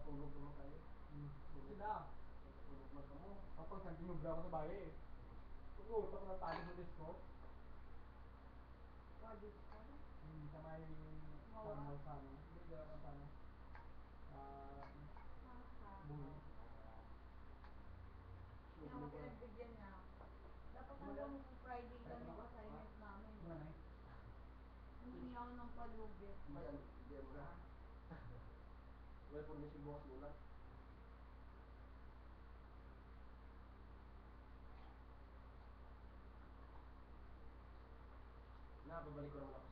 Tulog-tulog kayo. Sila. Tulog man ka mo. Kapag nagdinubra ako sa bahay eh. Oo, tapos na tayo sa disco. Sa may thermal sa ano. Hindi ka lang sa ano. Bulo. Hindi ako pinagbigyan niya. Dapat hanggang Friday lang yung assignment namin. Manay. Humingi ako ng palugit. Diyan mo na. Well, kung may sibukas muna. Babalik ko naman ako.